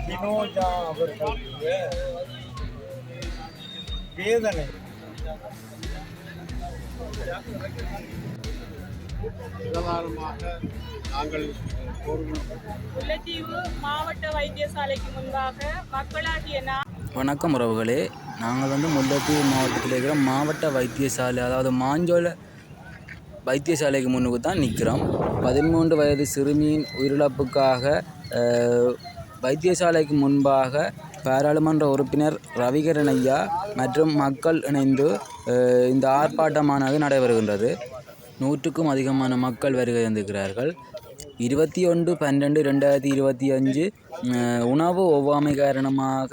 வினோஜா அவர்களுடைய வேதனை நாங்கள் முல்லைத்தீவு மாவட்ட வைத்தியசாலைக்கு முன்பாக மக்களாகிய வணக்கம் உறவுகளே, நாங்கள் முல்லைத்தீவு மாவட்டத்தில் இருக்கிற மாவட்ட வைத்தியசாலை, அதாவது மாஞ்சோலை வைத்தியசாலைக்கு முன்னுக்கு தான் நிற்கிறோம். 13 வயது சிறுமியின் உயிரிழப்புக்காக வைத்தியசாலைக்கு முன்பாக பாராளுமன்ற உறுப்பினர் ரவிகரன் ஐயா மற்றும் மக்கள் இணைந்து இந்த ஆர்ப்பாட்டமானது நடைபெறுகின்றது. 100க்கும் அதிகமான மக்கள் வருகை தந்திருக்கிறார்கள். 21/12/2025 உணவு ஒவ்வாமை காரணமாக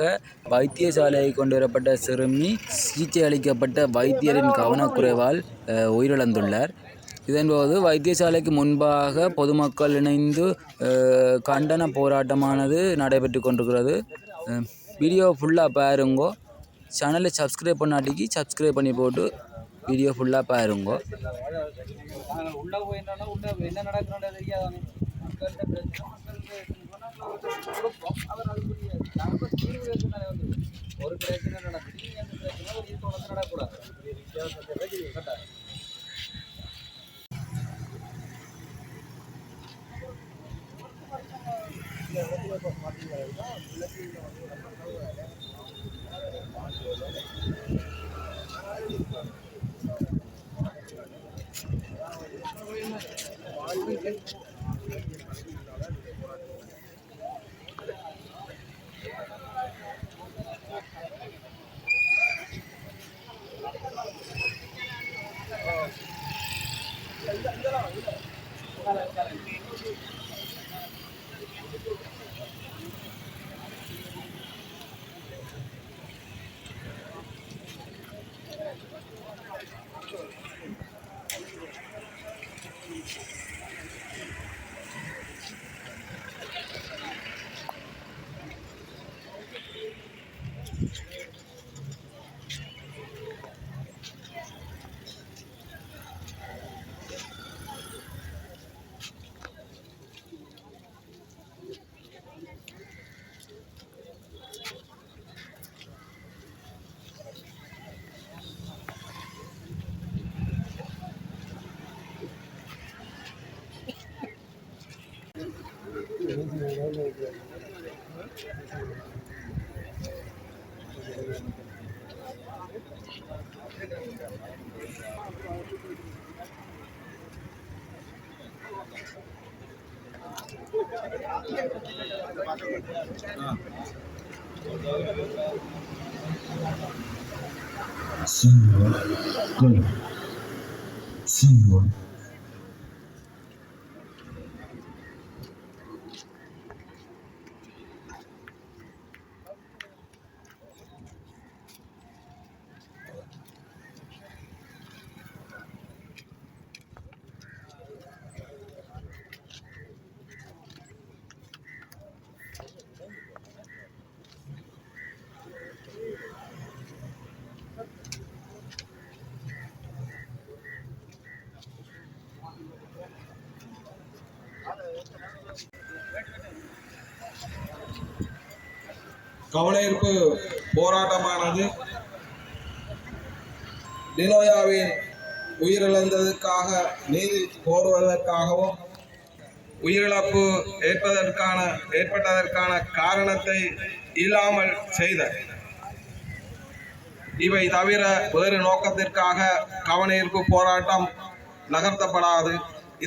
வைத்தியசாலையை கொண்டு வரப்பட்ட சிறுமி சிகிச்சை அளிக்கப்பட்ட வைத்தியரின் கவனக்குறைவால் உயிரிழந்துள்ளார். இதன்போது வைத்தியசாலைக்கு முன்பாக பொதுமக்கள் இணைந்து கண்டன போராட்டமானது நடைபெற்று கொண்டிருக்கிறது. வீடியோ ஃபுல்லாக பாருங்கோ. சேனலை சப்ஸ்கிரைப் பண்ணாட்டிக்கு சப்ஸ்கிரைப் பண்ணி போட்டு வீடியோ ஃபுல்லாக பாருங்கோ. என்ன நடக்கணும் தெரியாதானே ஒரு பிரச்சனை நடக்குது, நடக்கூடாது. Senhor. கவனஈர்ப்பு போராட்டமானது டினோயாவின் உயிரிழந்ததற்காக நீதி கோருவதற்காகவும் உயிரிழப்பு ஏற்பட்டதற்கான காரணத்தை இல்லாமல் செய்த இவை தவிர வேறு நோக்கத்திற்காக கவனஈர்ப்பு போராட்டம் நகர்த்தப்படாது.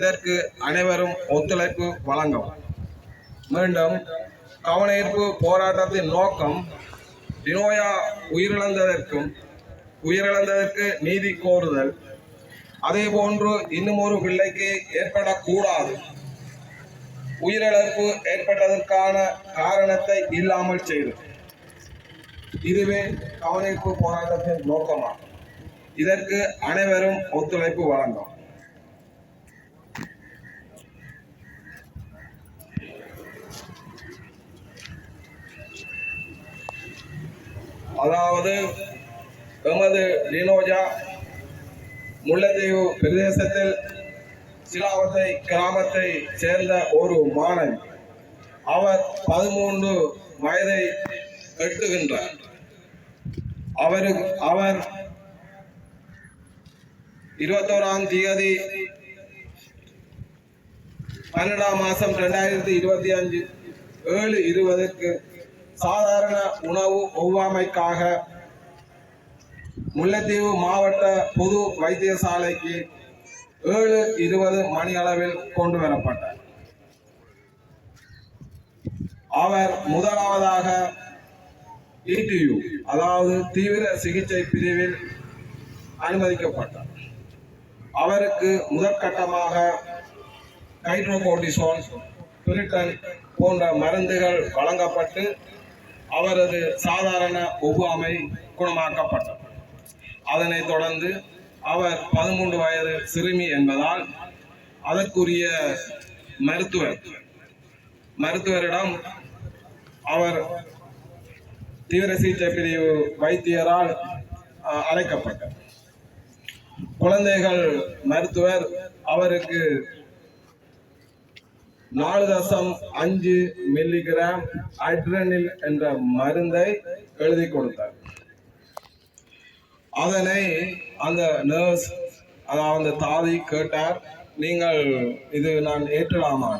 இதற்கு அனைவரும் ஒத்துழைப்பு வழங்கும். மீண்டும், கவனஈர்ப்பு போராட்டத்தின் நோக்கம் டினோயா உயிரிழந்ததற்கு நீதி கோருதல், அதே போன்று இன்னும் ஒரு பிள்ளைக்கு ஏற்படக்கூடாது, உயிரிழப்பு ஏற்பட்டதற்கான காரணத்தை இல்லாமல் செய்தது. இதுவே கவனஈர்ப்பு போராட்டத்தின் நோக்கமாகும். இதற்கு அனைவரும் ஒத்துழைப்பு வழங்கும். அதாவது எமது டினோஜா முல்லைத்தீவு பிரதேசத்தில் சிலாவத்தை கிராமத்தை சேர்ந்த ஒரு மாணவி அவர் 13 வயதை எட்டுகின்றார். அவர் 21ஆம் தேதி 12ஆம் மாதம் 2025 7:20க்கு சாதாரண உணவு ஒவ்வாமைக்காக முல்லைத்தீவு மாவட்ட பொது வைத்தியசாலைக்கு 7:20 மணி அளவில் கொண்டு வரப்பட்டார். அவர் முதலாவதாக ETU அதாவது தீவிர சிகிச்சை பிரிவில் அனுமதிக்கப்பட்டார். அவருக்கு முதற்கட்டமாக ஹைட்ரோகோர்டிசோன், பிரிட்டன் போன்ற மருந்துகள் வழங்கப்பட்டு அவரது சாதாரண ஒவ்வாமை குணமாக்கப்பட்டது. அதனைத் தொடர்ந்து அவர் 13 வயது சிறுமி என்பதால் அதற்குரிய மருத்துவரிடம் அவர் தீவிர சிகிச்சை பிரிவு வைத்தியரால் அழைக்கப்பட்டார். குழந்தைகள் மருத்துவர் அவருக்கு 4.5 மில்லிகிராம் அட்ரினலின் என்ற மருந்தை எழுதி கொடுத்தார். அதனை அந்த நர்ஸ் அதாவது தாதி கேட்டார், நீங்கள் இது நான் ஏற்றலாமா?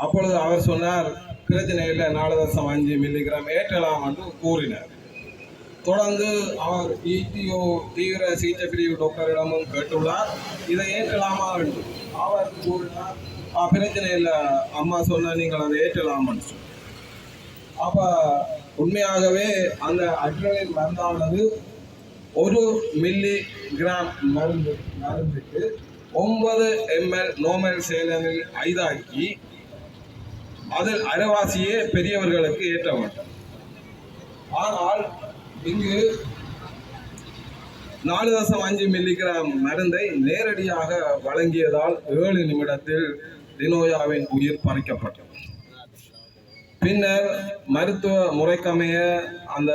அப்பொழுது அவர் சொன்னார், பிரச்சனை இல்லை, 4.5 மில்லிகிராம் ஏற்றலாம் என்று கூறினார். தொடர்ந்து அவர் ETO தீவிர சிகிச்சை பிரிவு டாக்டரிடமும் கேட்டுள்ளார், இதை ஏற்றலாமா என்று. அவர் கூறினார், பிரச்சனை இல்லை அம்மா சொன்ன நீங்கள் அதை ஏற்றலாமான்னு சொல்லி. அப்போ உண்மையாகவே அந்த அட்ரினலின் மருந்தானது 1 மில்லிகிராம் மருந்துக்கு 9 ml நோமல் சேலனில் ஐதாக்கி அதில் அரைவாசியே பெரியவர்களுக்கு ஏற்ற வேண்டும். ஆனால் இங்கு 4.5 மில்லிகிராம் மருந்தை நேரடியாக வழங்கியதால் 7 நிமிடத்தில் டினோயாவின் உயிர் பறிக்கப்பட்டது. பின்னர் மருத்துவ முறைக்கமைய அந்த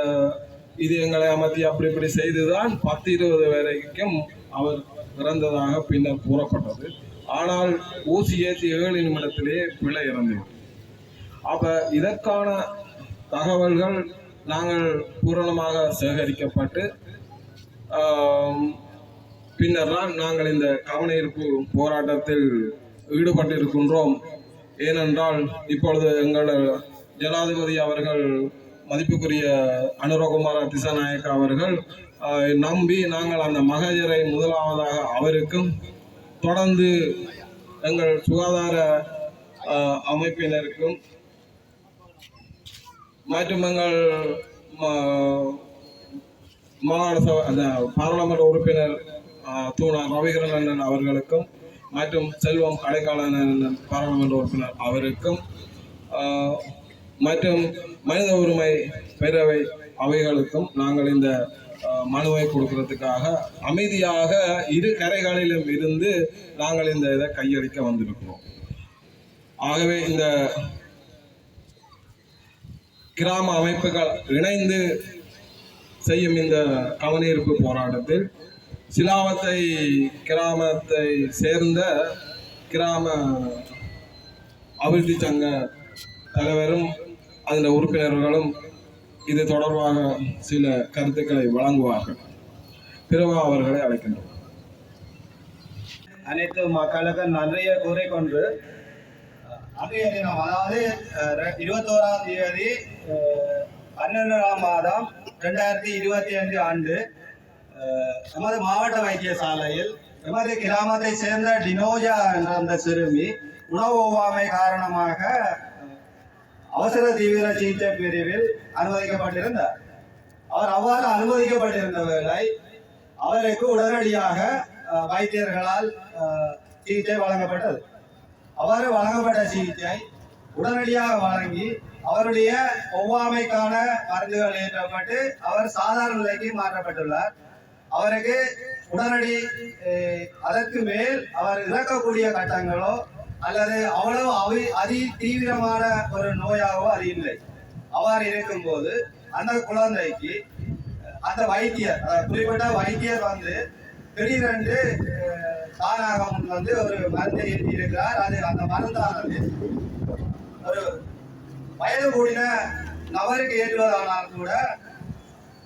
இதயங்களை அமர்த்தி அப்படி இப்படி செய்துதான் 10-20 வரைக்கும் அவர் இறந்ததாக பின்னர் கூறப்பட்டது. ஆனால் ஊசி ஏற்றி 7 நிமிடத்திலே பிழை இறந்தது. அப்ப இதற்கான தகவல்கள் நாங்கள் பூரணமாக சேகரிக்கப்பட்டு பின்னர் தான் நாங்கள் இந்த கவனஈர்ப்பு போராட்டத்தில் ஈடுபட்டிருக்கின்றோம். ஏனென்றால் இப்பொழுது எங்கள் ஜனாதிபதி அவர்கள் மதிப்புக்குரிய அனுரகுமார திசாநாயக்க அவர்கள் நம்பி நாங்கள் அந்த மகஜரை முதலாவதாக அவருக்கும் தொடர்ந்து எங்கள் சுகாதார அமைப்பினருக்கும் மற்றும் எங்கள் மாகாண பாராளுமன்ற உறுப்பினர் தூணா ரவிகரன் அவர்களுக்கும் மற்றும் செல்வம் கடைக்காலன் பாராளுமன்ற உறுப்பினர் அவருக்கும் மற்றும் மனித உரிமை பேரவை அவைகளுக்கும் நாங்கள் இந்த மனுவை கொடுக்கறதுக்காக அமைதியாக இரு கரைகளிலும் இருந்து நாங்கள் இந்த இதை கையளிக்க வந்திருக்கிறோம். ஆகவே இந்த கிராம அமைப்புகள் இணைந்து செய்யும் இந்த கவனஈர்ப்பு போராட்டத்தில் சிலாவத்தை கிராமத்தை சேர்ந்த கிராம அபிவிருத்தி சங்க தலைவரும் அதில் உறுப்பினர்களும் இது தொடர்பாக சில கருத்துக்களை வழங்குவார்கள். பிறகு அவர்களை அழைக்கின்றோம். அனைத்து மக்களுக்கும் நன்றியை கூறிக்கொண்டு அன்றைய தினம் அதாவது 21ஆம் தேதி 12ஆம் மாதம் 2025 ஆண்டு நமது மாவட்ட வைத்தியசாலையில் நமது கிராமத்தை சேர்ந்த டினோஜா என்ற அந்த சிறுமி உணவு ஒவ்வாமை காரணமாக அவசர தீவிர சிகிச்சை பிரிவில் அனுமதிக்கப்பட்டிருந்தார். அவர் அவ்வாறு அனுமதிக்கப்பட்டிருந்த வேளை அவருக்கு உடனடியாக வைத்தியர்களால் சிகிச்சை வழங்கப்பட்டது. அவ்வாறு வழங்கப்பட்ட சிகிச்சை உடனடியாக வழங்கி அவருடைய ஒவ்வாமைக்கான மருந்துகள் ஏற்றப்பட்டு அவர் சாதாரண நிலைக்கு மாற்றப்பட்டுள்ளார். அவருக்கு உடனடி அதற்கு மேல் அவர் இறக்கக்கூடிய கட்டங்களோ அல்லது அவ்வளவு அதி தீவிரமான ஒரு நோயாகவோ அது இல்லை. அவ்வாறு இருக்கும்போது அந்த குழந்தைக்கு அந்த வைத்தியர் குறிப்பிட்ட வைத்தியர் வந்து திடீரென்று தானாக முன் வந்து ஒரு மருந்தை இருக்கிறார். அது அந்த மருந்தானது ஒரு வயது கூடின நபருக்கு ஏற்றுவதானால் கூட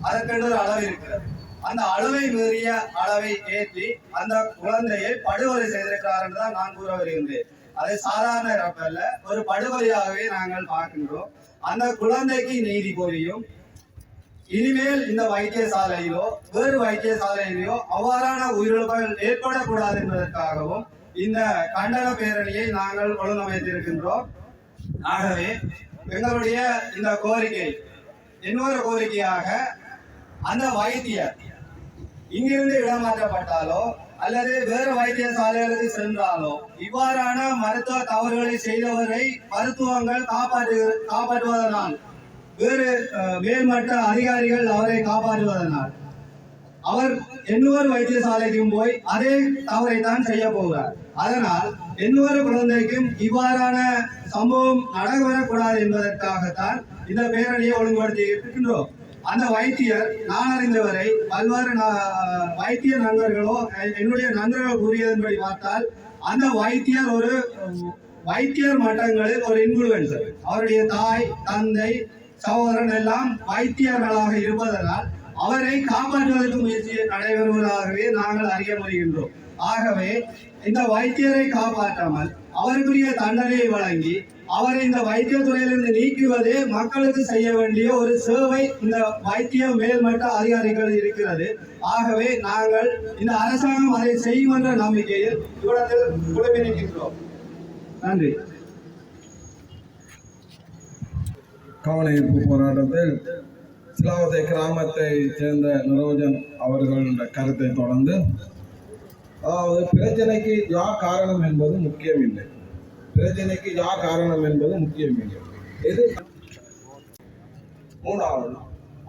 அதற்கென்று ஒரு அளவு இருக்கிறது. அந்த அளவை மீறிய அளவை ஏற்றி அந்த குழந்தையை படுகொலை செய்திருக்கிறார் என்று தான் நான் கூற வருகின்றேன். அது சாதாரண இறப்பல்ல, ஒரு படுகொலையாகவே நாங்கள் பார்க்கின்றோம். அந்த குழந்தைக்கு நீதி கோரியும் இனிமேல் இந்த வைத்தியசாலையிலோ வேறு வைத்தியசாலையிலோ அவ்வாறான உயிரிழப்புகள் ஏற்படக்கூடாது என்பதற்காகவும் இந்த கண்டன பேரணியை நாங்கள் ஒழுங்கமைத்திருக்கின்றோம். ஆகவே எங்களுடைய இந்த கோரிக்கை இன்னொரு கோரிக்கையாக, அந்த வைத்தியர் இங்கிருந்து இடமாற்றப்பட்டாலோ அல்லது வேறு வைத்தியசாலைகளுக்கு சென்றாலோ இவ்வாறான மருத்துவ தவறுகளை செய்தவரை மருத்துவங்கள் காப்பாற்றுவதனால், வேறு மேல்மட்ட அதிகாரிகள் அவரை காப்பாற்றுவதனால் அவர் இன்னொரு வைத்தியசாலைக்கும் போய் அதே தவறை தான் செய்ய போகிறார். அதனால் இன்னொரு குழந்தைக்கும் இவ்வாறான சம்பவம் நடக்கக்கூடாது என்பதற்காகத்தான் இந்த பேரணியை ஒழுங்குபடுத்தி இருக்கின்றோம். அந்த வைத்தியர், நான் அறிந்தவரை பல்வேறு வைத்திய நண்பர்களோ என்னுடைய நண்பர்கள் கூறியதன்படி பார்த்தால், அந்த வைத்தியர் ஒரு வைத்தியர் மட்டங்களில் ஒரு இன்ஃபுளுன்சர். அவருடைய தாய், தந்தை, சகோதரன் எல்லாம் வைத்தியர்களாக இருப்பதனால் அவரை காப்பாற்றுவதற்கு முயற்சி நடைபெறுவதாகவே நாங்கள் அறிய முடிகின்றோம். ஆகவே இந்த வைத்தியரை காப்பாற்றாமல் அவருக்குரிய தண்டனையை வழங்கி அவரை இந்த வைத்திய துறையிலிருந்து நீக்குவதே மக்களுக்கு செய்ய வேண்டிய ஒரு சேவை இந்த வைத்திய மேல்மட்ட அதிகாரிகள் இருக்கிறது. ஆகவே நாங்கள் இந்த அரசாங்கம் அதை செய்யும் என்ற நம்பிக்கையில் இவ்விடத்தில் குழுமி நிற்கின்றோம். நன்றி. கவன ஈர்ப்பு போராட்டத்தில் சிலாவத்தை கிராமத்தை சேர்ந்த நிரோஜன் அவர்களுடைய கருத்தை தொடர்ந்து, அதாவது பிரச்சனைக்கு யார் காரணம் என்பது முக்கியமில்லை, பிரச்சனைக்கு யார் காரணம் என்பது முக்கியமில்லை. இது மூன்றாவது,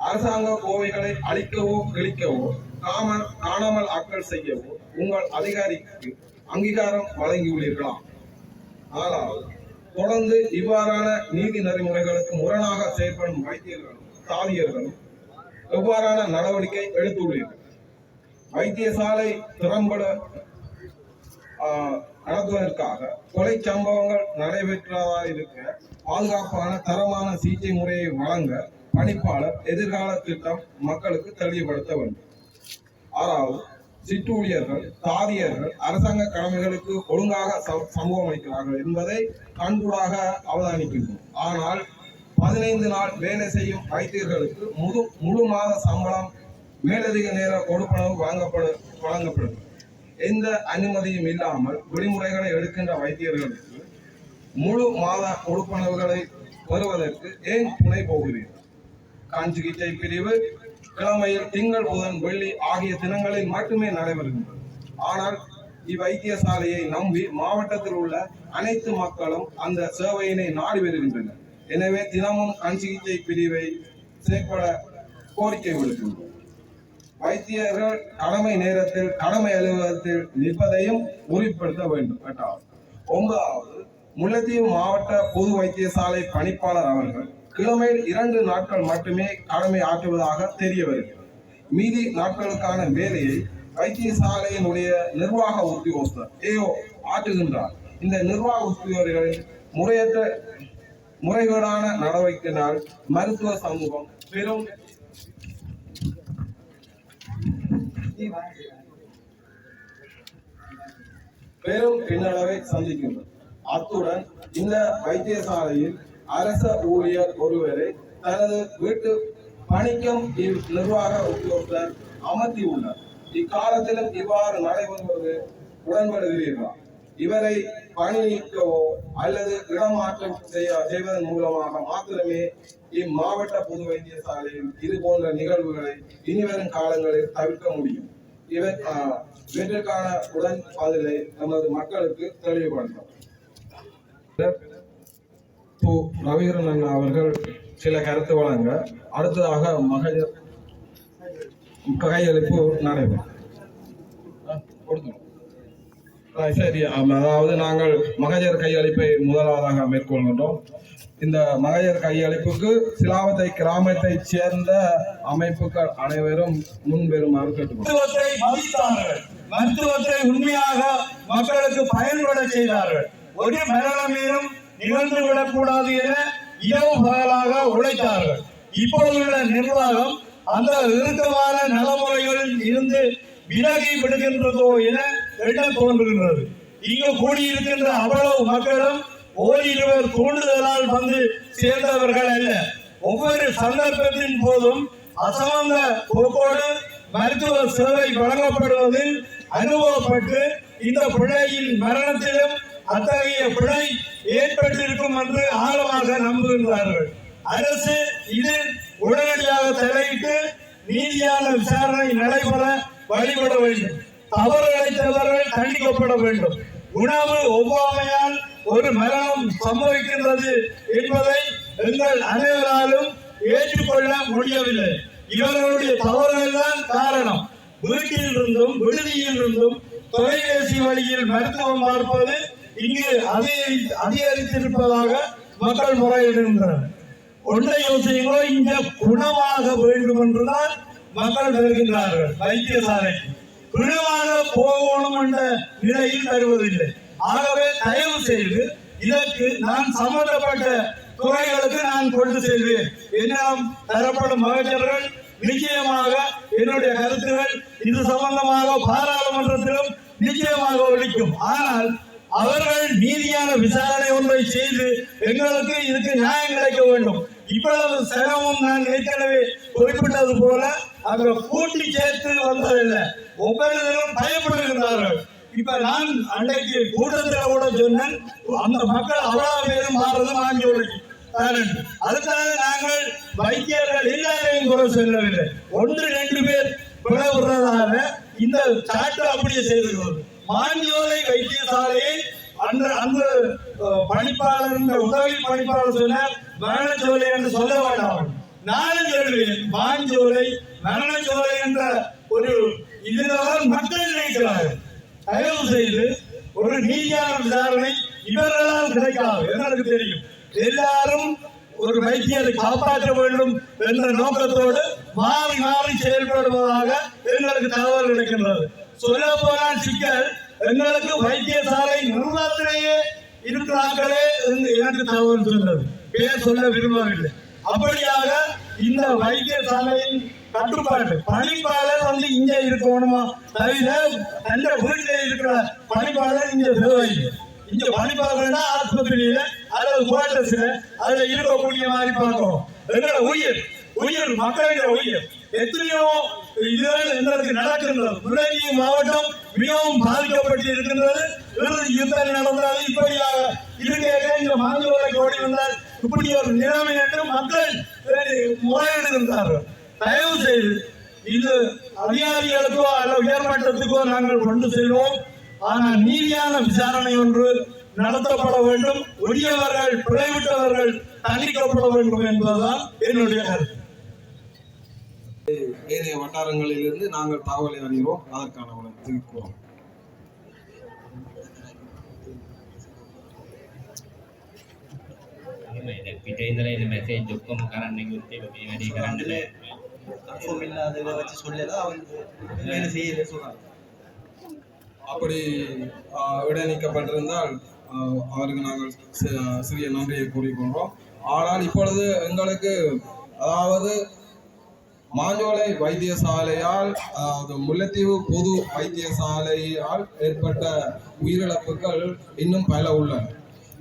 அரசாங்க கோவைகளை அழிக்கவோ கிழிக்கவோ காணாமல் ஆக்கல் செய்யவோ உங்கள் அதிகாரிக்கு அங்கீகாரம் வழங்கியுள்ளீர்களா? நாலாவது, தொடர்ந்து இவ்வாறான நீதி நெறிமுறைகளுக்கு முரணாக செயல்படும் வைத்தியர்களும் தாதியர்களும் எவ்வாறான நடவடிக்கை எடுத்துள்ளீர்கள்? வைத்தியசாலை திறம்பட நடத்துவதற்காக கொலை சம்பவங்கள் நடைபெற்றதாக இருக்க பாதுகாப்பான தரமான சிகிச்சை முறையை வழங்க பணிப்பாளர் எதிர்கால திட்டம் மக்களுக்கு தெளிவுபடுத்த வேண்டும். ஆறாவது, சிற்றூழியர்கள் தாதியர்கள் அரசாங்க கடமைகளுக்கு ஒழுங்காக சமூகம் அளிக்கிறார்கள் என்பதை கண்கூடாக அவதானிக்கின்றோம். ஆனால் 15 நாள் வேலை செய்யும் வைத்தியர்களுக்கு முழு மாத சம்பளம் மேலதிக நேர கொடுப்பனவு வழங்கப்படும். எந்த அனுமதியும் இல்லாமல் விடுமுறைகளை எடுக்கின்ற வைத்தியர்களுக்கு முழு மாத கொடுப்பனவுகளை பெறுவதற்கு ஏன் துணை போகிறீர்கள்? கண் சிகிச்சை பிரிவு கிழமையில் திங்கள், புதன், வெள்ளி ஆகிய தினங்களில் மட்டுமே நடைபெறுகின்றது. ஆனால் இவ்வைத்தியசாலையை நம்பி மாவட்டத்தில் உள்ள அனைத்து மக்களும் அந்த சேவையினை நாடி வருகின்றனர். எனவே தினமும் கண் சிகிச்சை பிரிவை செயற்பட கோரிக்கை விடுக்கின்றோம். வைத்தியர்கள் கடமை நேரத்தில் கடமை அலுவலகத்தில் நிற்பதையும் உறுதிப்படுத்த வேண்டும். 9வது, முல்லைத்தீவு மாவட்ட பொது வைத்தியசாலை பணிப்பாளர் அவர்கள் கிழமையில் 2 நாட்கள் மட்டுமே கடமை ஆற்றுவதாக தெரிய வருகிறது. மீதி நாட்களுக்கான வேலையை வைத்தியசாலையினுடைய நிர்வாக உத்தியோகஸ்தர் ஏஓ ஆற்றுகின்றார். இந்த நிர்வாக உத்தியோகர்களின் முறைகேடான நடவடிக்கையினால் மருத்துவ சமூகம் பெரும் பின்னடைவை சந்திக்கின்றது. அத்துடன் இந்த வைத்தியசாலையில் அரச ஊழியர் ஒருவரை தனது வீட்டு பணிக்கும் நிர்வாக உத்தியோகத்தர் அமர்த்தியுள்ளார். இக்காலத்திலும் இவ்வாறு நடைபெறுவது உடன்படுகிறீர்களா? இவரை பணி நீக்கவோ அல்லது இடமாற்றம் செய்வதன் மூலமாக மாத்திரமே இம்மாவட்ட பொது வைத்தியசாலையில் இது போன்ற நிகழ்வுகளை இனிவரும் காலங்களில் தவிர்க்க முடியும். இவற்றுக்கான உடன் பதிலை நமது மக்களுக்கு தெளிவுபடுத்தும். ரவிகரன் அவர்கள் சில கருத்து வழங்க, அடுத்ததாக மகளிர் கையளிப்பு நடைபெறும். சரி, அதாவது நாங்கள் மகஜர் கையளிப்பை முதலாவதாக மேற்கொள்கின்றோம். இந்த மகஜர் கையளிப்புக்கு சிலாவத்தை கிராமத்தை சேர்ந்த அமைப்புகள் அனைவரும் முன்வருமாறு கேட்டுக்கொள்கிறோம். மருத்துவத்தை உண்மையாக மக்களுக்கு பயன்பட செய்தார்கள். ஒரு மரணமேனும் நிகழ்ந்து விடக்கூடாது என இரவு பகலாக உழைத்தார்கள். இப்போதுள்ள நிர்வாகம் அந்த இறுக்கமான நடைமுறைகளில் இருந்து விலகி விடுகின்றதோ என எண்ண தோன்றுகின்றது. இங்கு கூடியிருக்கின்ற அவ்வளவு மக்களும் ஓரிருவர் தூண்டுதலால் வந்து சேர்ந்தவர்கள் அல்ல. ஒவ்வொரு சந்தர்ப்பத்தின் போதும் அசமந்த போக்கோடு மருத்துவ சேவை வழங்கப்படுவதில் அனுபவப்பட்டு இந்த பிள்ளையின் மரணத்திலும் அத்தகைய பிழை ஏற்பட்டிருக்கும் என்று ஆழமாக நம்புகின்றார்கள். அரசு இதில் உடனடியாக தலையிட்டு நீதியான விசாரணை நடைபெற வழிபட வேண்டும். தவறு இழைத்தவர்கள் தண்டிக்கப்பட வேண்டும். உணவு ஒவ்வாமையால் ஒரு மரணம் சம்பவிக்கின்றது என்பதை எங்கள் அனைவராலும் ஏற்றுக்கொள்ள முடியவில்லை. இவர்களுடைய தவறுகள் தான் காரணம். வீட்டில் இருந்தும் விடுதியில் இருந்தும் தொலைபேசி வழியில் மருத்துவம் பார்ப்பது இங்கு அதிகரித்திருப்பதாக மக்கள் முறையிடுகின்றனர். ஒன்றை யோசிங்களோ, இங்க குணமாக வேண்டும் என்றுதான் மக்கள் வருகின்றார்கள். வைத்தியசாலைக்கு குணமாக போகணும் என்ற நிலையில் வருவதில்லை. ஆகவே தயவு செய்து இதற்கு நான் சம்பந்தப்பட்ட துறைகளுக்கு நான் கொண்டு செல்வேன். என்னிடம் தரப்படும் அமைச்சர்கள் நிச்சயமாக என்னுடைய கருத்துகள் இது சம்பந்தமாக பாராளுமன்றத்திலும் நிச்சயமாக ஒழிக்கும். ஆனால் அவர்கள் நீதியான விசாரணை ஒன்றை செய்து எங்களுக்கு இதுக்கு நியாயம் கிடைக்க வேண்டும். இவ்வளவு சிரமம் நான் ஏற்கனவே குறிப்பிட்டது போல அங்க கூட்டி சேர்த்து வந்ததில்லை. ஒவ்வொருவரும் பயப்படுகின்றார்கள். இப்ப நான் அன்றைக்கு கூட்டத்தில் கூட சொன்னேன், அந்த மக்கள் அவ்வளவு பேரும் மாறுறது மாஞ்சோலைக்கு. அதுக்காக நாங்கள் வைத்தியர்கள் எல்லாரையும் குறை சொல்லவில்லை. 1-2 பேர் குறை விடுறதால இந்த சாட்டு அப்படியே செய்திருக்கிறது. மாஞ்சோலை வைத்தியசாலையை அந்த பணிப்பாளர் உதவி பணிப்பாளர் சொன்னார் மரணச்சோலை என்று சொல்ல வேண்டாம். நானும் சொல்வேன், மாஞ்சோலை மரணச்சோலை என்ற ஒரு இதுதான் மக்கள் நினைக்கிறார்கள். தயவு செய்து ஒரு நீதியான விசாரணை இவர்களால் கிடைக்காது. எனக்கு தெரியும், எல்லாரும் ஒரு வைத்தியரை காப்பாற்ற வேண்டும் என்ற நோக்கத்தோடு மாறி மாறி செயல்படுவதாக எங்களுக்கு தகவல் கிடைக்கின்றது. சொல்ல போனால் சிக்கல் எங்களுக்கு வைத்தியசாலை நிர்வாகத்திலேயே இருக்கிறார்களே எனக்கு தகவல் சொன்னது. பேர் சொல்ல விரும்பவில்லை. அப்படியாக இந்த வைத்தியசாலையின் கட்டுப்பாடு பணிப்பாளர் வந்து இங்க இருக்கணுமா தவிர அந்த வீட்டில் இருக்கிற பணிப்பாளர் இங்க தேவையில்லை. இங்க பணிப்பாளர்னா ஆஸ்பத்திரியில அல்லது குவார்டர்ஸ்ல அதுல இருக்கக்கூடிய மாதிரி பார்க்கணும். எங்களோட உயிர் மக்களின் உயிர் எத்தனையோ இதுகள் எங்களுக்கு நடக்கின்றது. முல்லைத்தீவு மாவட்டம் மிகவும் பாதிக்கப்பட்டு இருக்கின்றது. யுத்தம் நடந்தால் இப்படியாக இருக்க இந்த மாஞ்சோலைக்கு ஓடி வந்தால் இப்படி ஒரு நிலைமை என்று மக்கள் முறையிடுகின்றார்கள். தயவு செய்து இது அதிகாரிகளுக்கோ அல்ல உயர்மட்டத்துக்கோ நாங்கள் கொண்டு செல்வோம். ஆனால் நீதியான விசாரணை ஒன்று நடத்தப்பட வேண்டும். உரியவர்கள் பிழைவிட்டவர்கள் தண்டிக்கப்பட வேண்டும் என்பதுதான் என்னுடைய கருத்து. ஏனைய வட்டாரங்களிலிருந்து நாங்கள் தகவலை அறிகிறோம். அதற்கான தெரிவிக்கிறோம். පිට ඉඳලා එන මැසේජ් ඔක්කොම කරන්න ගියොත් ඒක මේ වැඩේ කරන්න බෑ. கன்ஃபார்ம் இல்லாத வச்சு சொல்லலாம் அவங்க வேலை செய்யல சொல்றாங்க. அப்படி இடைநீக்கப்பட்டிருந்தால் அவருக்கு நாங்கள் சிறிய நன்றியை கூறிக்கொள்கிறோம். ஆனால் இப்பொழுது எங்களுக்கு அதாவது மாஞ்சோலை வைத்தியசாலையால் முல்லைத்தீவு பொது வைத்தியசாலையால் ஏற்பட்ட உயிரிழப்புகள் இன்னும் பல உள்ளன.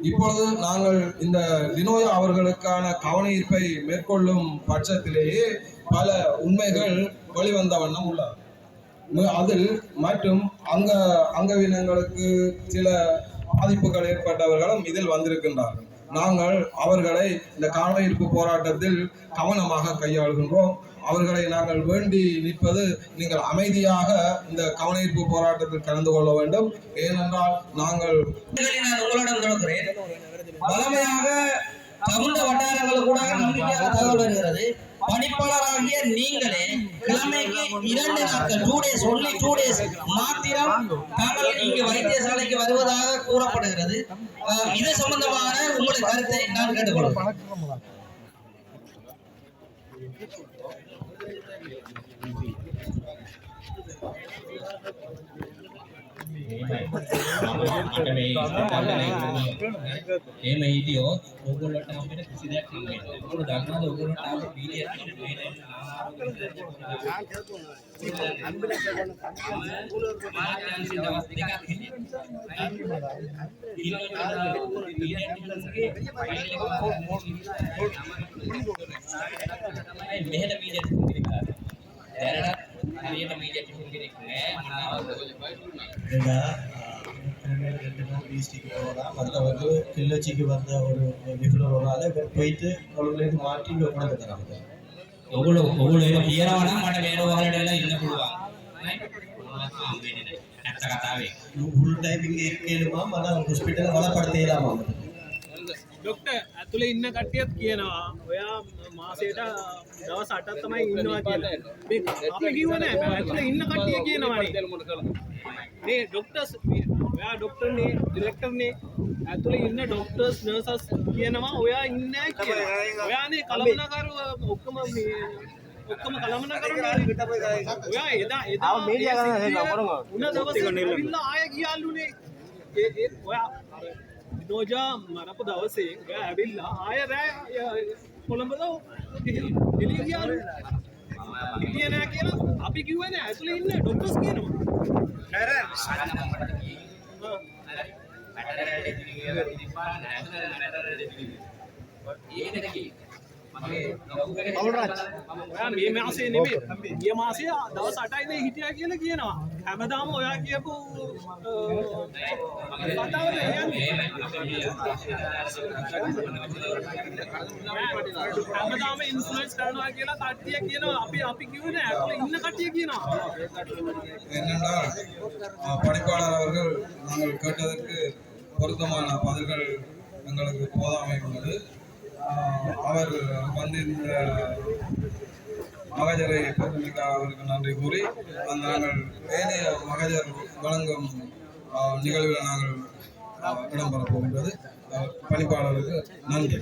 இப்பொழுது நாங்கள் இந்த லினோயா அவர்களுக்கான கவன ஈர்ப்பை மேற்கொள்ளும் பட்சத்திலேயே பல உண்மைகள் வெளிவந்த வண்ணம் உள்ளது. அதில் மற்றும் அங்கவீனங்களுக்கு சில பாதிப்புகள் ஏற்பட்டவர்களும் இதில் வந்திருக்கின்றார்கள். நாங்கள் அவர்களை இந்த கவன ஈர்ப்பு போராட்டத்தில் கவனமாக கையாளுகின்றோம். அவர்களை நாங்கள் வேண்டி நிற்பது, நீங்கள் அமைதியாக இந்த கவன ஈர்ப்பு போராட்டத்தில் கலந்து கொள்ள வேண்டும். ஏனென்றால் நாங்கள் நான் உங்களிடம் தொடர்கிறேன். வளமையாக தமிழ் வட்டாரங்கள் கூட நம்பிக்கையாக தகவல் வருகிறது. பணிப்பாளராகிய நீங்களே கிழமைக்கு 2 நாட்கள் 2 days only 2 days மாத்திரம் தாங்கள் இங்கு வைத்தியசாலைக்கு வருவதாக கூறப்படுகிறது. இது சம்பந்தமான உங்களுடைய கருத்தை நான் கேட்டுக்கொள்கிறேன். මට මේ එහෙම හිටියොත් ඕගොල්ලන්ට අපිට කිසි දෙයක් හම්බෙන්නේ නැහැ. ඔයගොල්ලෝ දන්නවද ඔයගොල්ලන්ට ආපු පීඩියක් මෙහෙට මීඩියක් කෙනෙක් දැනට හරියට මීඩියක් කෙනෙක් නෑ. டிஸ்ட்ரிக்ட் போகலாம் மற்றவர்கள் கிள்ளச்சிக்கு வந்த ஒரு நிபுணர் ஒரு ஆளை போயிட்டு அவர்களுக்கு மாற்றி இங்கே கொண்டு தராங்க. ඔගොල්ලෝ කියනවා නම් මට මේ රෝහලට වෙලා ඉන්න පුළුවන්. ඇත්ත කතාවේ. ஃபுல் டைம் இங்கே இருக்கேனுமா மன ஹாஸ்பிட்டல் வளப்படுத்தலாமா? ඩොක්ටර් ඇතුලේ ඉන්න කට්ටියත් කියනවා ඔයා මාසයට දවස් 8ක් තමයි ඉන්නවා කියලා. මේ අපි කිව්ව නෑ ඇතුලේ ඉන්න කට්ටිය කියනවානේ. මේ ડોක්ටර්ස් ඔයා ડોක්ටර්නේ ඩිරෙක්ටර්නේ ඇතුලේ ඉන්න ડોක්ටර්ස් නර්සස් කියනවා ඔයා ඉන්නේ නෑ කියලා. ඔයානේ කලමනාකරු ඔක්කොම කලමනාකරුනේ. ඔයා එදා මීඩියා ගන්න දෙනවා උන දවසේ ඉන්න ආය ගියාලුනේ. ඒ ඔයා නෝජා මරපු දවසේ ඔයා ඇවිල්ලා ආය රෑ කොළඹද එළිය ගියාලු. ඉතියේ නෑ කියලා අපි කිව්වේ නෑ ඇතුලේ ඉන්න ડોක්ටර්ස් කියනවා. මේ මාසේ නෙමෙයි ගිය මාසේ දවස් 8යි නේ හිටියා කියලා කියනවා. හැමදාම ඔයා කියපු කතාවද යන්නේ. හැමදාම ඉන්ෆ්ලුවන්ස් කරනවා කියලා කට්ටිය කියනවා. අපි කිව්වේ නෑ ඇතුලේ ඉන්න කට්ටිය කියනවා. என்னென்றால் பணிப்பாளர் அவர்கள் நாங்கள் கேட்டதற்கு பொருத்தமான பதில்கள் எங்களுக்கு போதாமை உள்ளது. அவர் வந்து இந்த மகஜரை பெற்றமைக்க அவருக்கு நன்றி கூறி நாங்கள் ஏனைய மகஜர் வழங்கும் நிகழ்வில் நாங்கள் இடம்பெற போகின்றது. பணிப்பாளருக்கு நன்றி.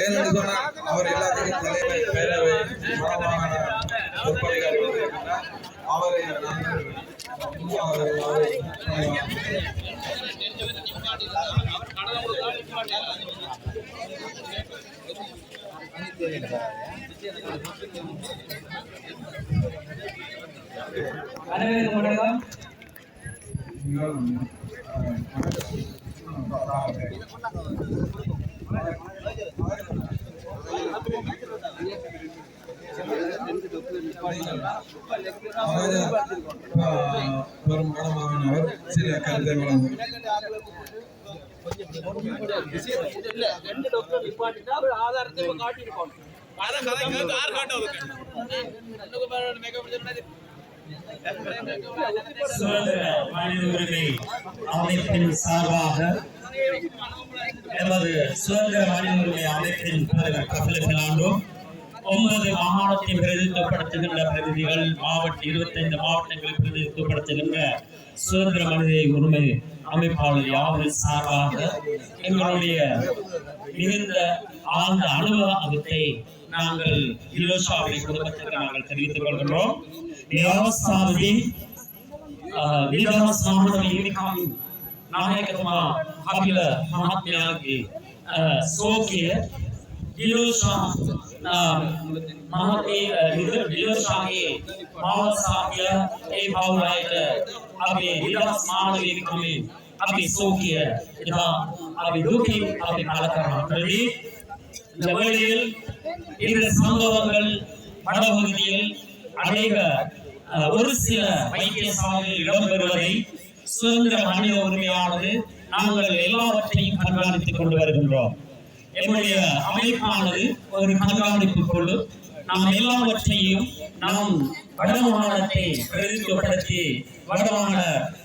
ஏனென்று சொன்னால் அவர் எல்லாத்துக்கும் தலைமை பேரவை அவரை பெரும் பணமானவர் சில கருத்தை வழங்கும். அமைப்பின் சார்பாக எமது சுதந்திர மனித உரிமை அமைப்பின் கப்பலுக்காண்டும் 9 மாகாணத்தை பிரதிநிதித்துவப்படுத்துகின்ற பிரதிநிதிகள் 25 மாவட்டங்களை பிரதிநிதித்துவப்படுத்துகின்ற சுதந்திர மனித உரிமை அமைப்பாளர் யாவரின் சார்பாக எங்களுடைய மிகுந்த ஆழ்ந்த அனுபவத்தை நாங்கள் ஹிரோஷாவுடைய குடும்பத்திற்கு நாங்கள் தெரிவித்துக் கொள்கின்றோம். நாயகமா கபில மகாத்மாகி சோக்கிய ஹிரோஷா මහත්මේ විරෝෂාගේ මාවසාපිය ඒ බවුලයිට අපි විදස් මානවිකමේ අපි සෝකිය එදා අපි දුකින් අපි கலக்கறோம். இந்த வேளையில் இந்த சம்பவங்கள் வடபகுதியில் அநேக ஒரு சில வைத்தியசாலையில் இடம்பெறுவதை சுதந்திர மனித உரிமையானது நாங்கள் எல்லாவற்றையும் கண்காணித்துக் கொண்டு வருகின்றோம். என்னுடைய அமைப்பானது ஒரு கண்காணிப்பு குழு. நாம் எல்லாவற்றையும் நாம் வடமாகாணத்தை பிரதிநிதித்துவப்படுத்தி வடமாகாண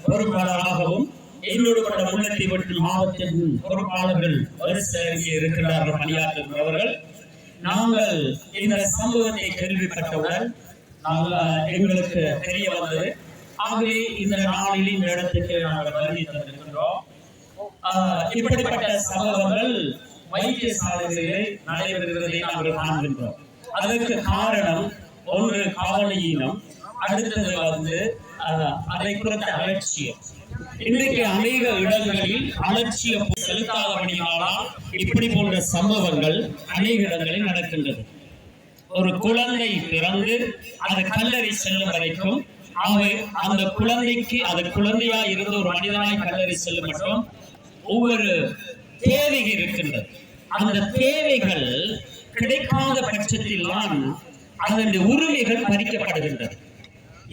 பொறுப்பாளராகவும் எங்களோடு கொண்ட முல்லைத்தீவு மாவட்டத்தின் பொறுப்பாளர்கள் ஒரு சிலர் இருக்கிறார்கள் பணியாற்றுகிறவர்கள். நாங்கள் இந்த சம்பவத்தை கேள்விப்பட்டவுடன் எங்களுக்கு தெரிய வந்தது. ஆகவே இந்த நாளில் இந்த இடத்துக்கு நாங்கள் வருகை தந்திருக்கின்றோம். இப்படிப்பட்ட சம்பவங்கள் வைத்தியசாலைகளிலே நடைபெறுகிறதை நாங்கள் காண்கின்றோம். அதற்கு காரணம் ஒன்று காவலியினம், அடுத்தது அதை குறித்த அலட்சியம். இன்றைக்கு அநேக இடங்களில் அலட்சியம் செலுத்தாதபடியானால் இப்படி போன்ற சம்பவங்கள் அநேக இடங்களில் நடக்கின்றது. ஒரு குழந்தை பிறந்து அது கல்லறை செல்லும் வரைக்கும் அந்த குழந்தைக்கு அது குழந்தையா இருந்து ஒரு மனிதனாய் கல்லறை செல்லும் மட்டும் ஒவ்வொரு தேவைகள் இருக்கின்றது. அந்த தேவைகள் கிடைக்காத பட்சத்தில் தான் அதனுடைய உரிமைகள் பறிக்கப்படுகின்றது.